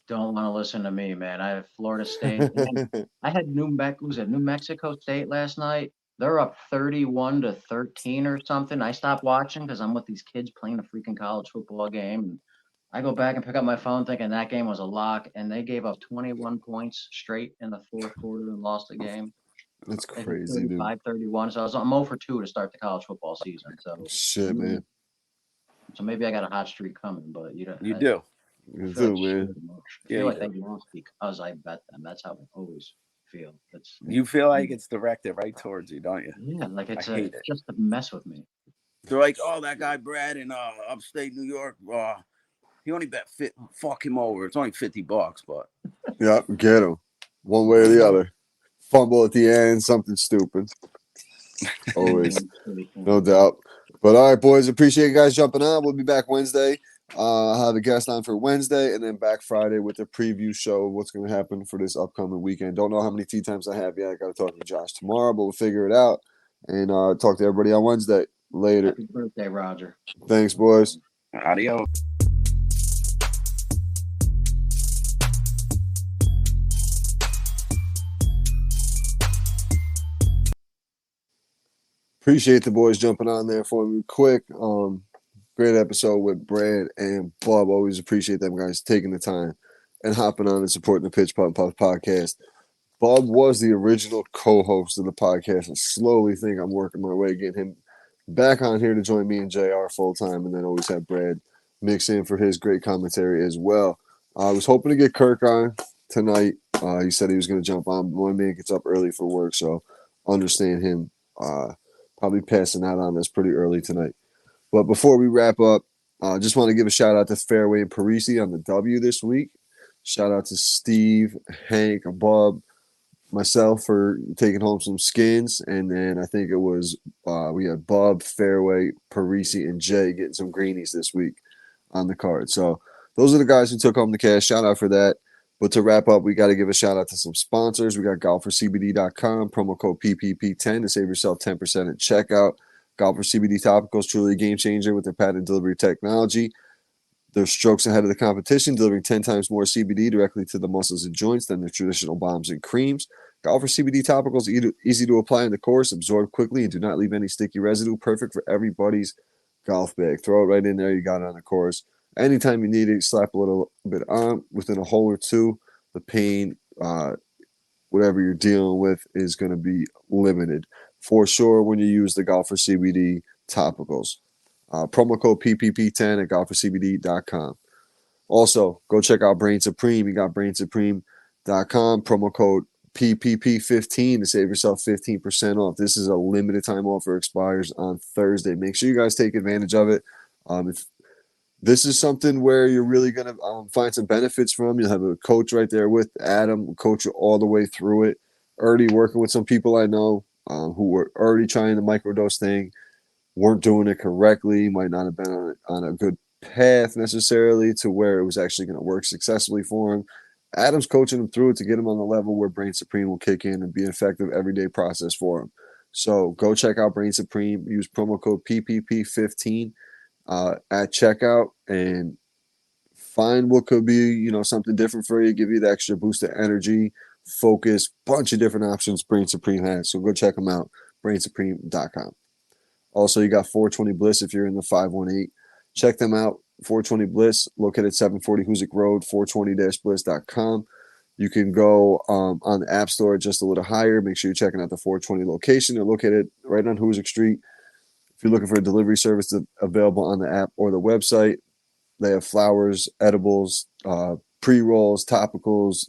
S2: Don't want to listen to me, man. I have Florida State. I had New Mexico State last night. They're up 31-13 or something. I stopped watching because I'm with these kids playing a freaking college football game. And I go back and pick up my phone thinking that game was a lock, and they gave up 21 points straight in the fourth quarter and lost the game.
S1: That's crazy, dude.
S2: 35-31. So I'm 0 for 2 to start the college football season. So
S1: shit, man.
S2: So maybe I got a hot streak coming, but you don't.
S3: You do.
S1: You do, man.
S2: I feel like they lost because I bet them. That's how I always feel.
S3: You feel like it's directed right towards you, don't you?
S2: Yeah, like it's just to mess with me.
S3: They're like, oh, that guy Brad in upstate New York, he only bet fuck him over. It's only $50, but
S1: yeah, get him one way or the other. Fumble at the end, something stupid. Always, no doubt. But all right, boys, appreciate you guys jumping on. We'll be back Wednesday. I'll have a guest on for Wednesday, and then back Friday with a preview show of what's going to happen for this upcoming weekend. Don't know how many tee times I have yet. I got to talk to Josh tomorrow, but we'll figure it out and talk to everybody on Wednesday. Later.
S2: Happy birthday, Roger.
S1: Thanks, boys.
S3: Adios.
S1: Appreciate the boys jumping on there for me quick. Great episode with Brad and Bub. Always appreciate them guys taking the time and hopping on and supporting the Pitch Putt and Puff podcast. Bub was the original co-host of the podcast. I slowly think I'm working my way getting him back on here to join me and JR full time, and then always have Brad mix in for his great commentary as well. I was hoping to get Kirk on tonight. He said he was going to jump on. One man gets up early for work, so understand him probably passing out on us pretty early tonight. But before we wrap up, just want to give a shout out to Fairway and Parisi on the W this week. Shout out to Steve, Hank, Bub, myself for taking home some skins. And then I think it was we had Bub, Fairway, Parisi, and Jay getting some greenies this week on the card. So those are the guys who took home the cash. Shout out for that. But to wrap up, we got to give a shout out to some sponsors. We got golfercbd.com, promo code PPP10 to save yourself 10% at checkout. Golfer CBD Topicals, truly a game changer with their patented delivery technology. They're strokes ahead of the competition, delivering 10 times more CBD directly to the muscles and joints than their traditional balms and creams. Golfer CBD Topicals, easy to apply in the course, absorb quickly, and do not leave any sticky residue. Perfect for everybody's golf bag. Throw it right in there. You got it on the course. Anytime you need it, slap a little bit on. Within a hole or two, the pain, whatever you're dealing with, is going to be limited for sure when you use the Golfer CBD Topicals. Promo code PPP10 at golfercbd.com. Also, go check out Brain Supreme. You got brainsupreme.com. Promo code PPP15 to save yourself 15% off. This is a limited time offer, expires on Thursday. Make sure you guys take advantage of it. If this is something where you're really going to find some benefits from, you'll have a coach right there with Adam, will coach you all the way through it. Already working with some people I know who were already trying the microdose thing, weren't doing it correctly, might not have been on a good path necessarily to where it was actually going to work successfully for him. Adam's coaching him through it to get him on the level where Brain Supreme will kick in and be an effective everyday process for him. So go check out Brain Supreme. Use promo code PPP15 at checkout and find what could be, something different for you, give you the extra boost of energy, focus, bunch of different options Brain Supreme has. So go check them out, brainsupreme.com. Also, you got 420 Bliss if you're in the 518. Check them out. 420 Bliss, located 740 Hoosick Road, 420-bliss.com. You can go on the App Store just a little higher. Make sure you're checking out the 420 location. They're located right on Hoosick Street. If you're looking for a delivery service available on the app or the website, they have flowers, edibles, pre-rolls, topicals,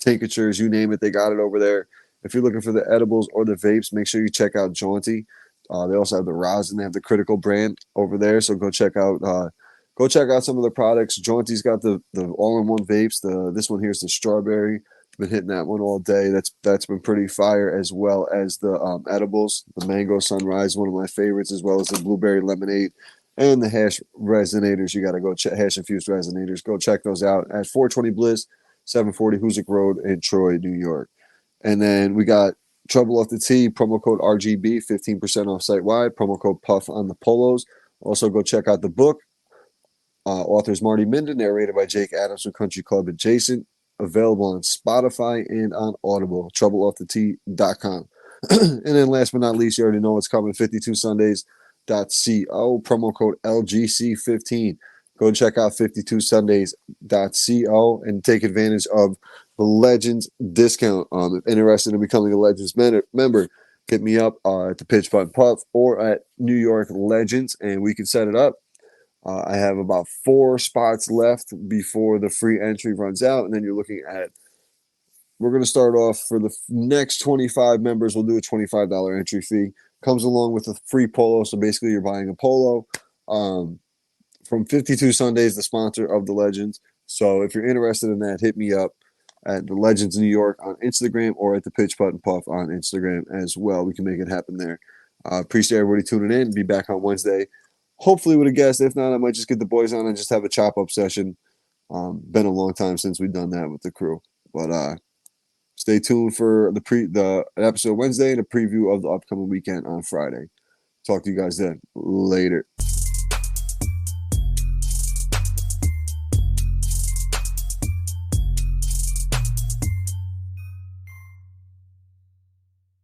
S1: tinctures, you name it, they got it over there. If you're looking for the edibles or the vapes, make sure you check out Jaunty. They also have the rosin. They have the Critical brand over there, so go check out some of the products. Jaunty's got the all-in-one vapes. This one here is the strawberry. Been hitting that one all day. That's been pretty fire, as well as the edibles, the mango sunrise, one of my favorites, as well as the blueberry lemonade and the hash resonators. You got to go check hash infused resonators. Go check those out at 420 Bliss, 740 Hoosick Road in Troy, New York. And then we got Trouble Off the Tee, promo code RGB, 15% off site wide. Promo code Puff on the polos. Also, go check out the book. Authors Marty Minden, narrated by Jake Adams from Country Club Adjacent. Available on Spotify and on Audible. TroubleOffTheTee.com. And then last but not least, you already know what's coming. 52sundays.co. Promo code LGC15. Go check out 52sundays.co and take advantage of the Legends discount. If interested in becoming a Legends member, hit me up at the Pitch Button Puff or at New York Legends, and we can set it up. I have about 4 spots left before the free entry runs out, and then you're looking at, we're going to start off for the next 25 members. We'll do a $25 entry fee. Comes along with a free polo, so basically you're buying a polo from 52 Sundays, the sponsor of the Legends. So if you're interested in that, hit me up at the Legends New York on Instagram or at the Pitch Button Puff on Instagram as well. We can make it happen there. Appreciate everybody tuning in. Be back on Wednesday, hopefully with a guest. If not, I might just get the boys on and just have a chop-up session. Been a long time since we've done that with the crew. But stay tuned for the episode Wednesday and a preview of the upcoming weekend on Friday. Talk to you guys then. Later.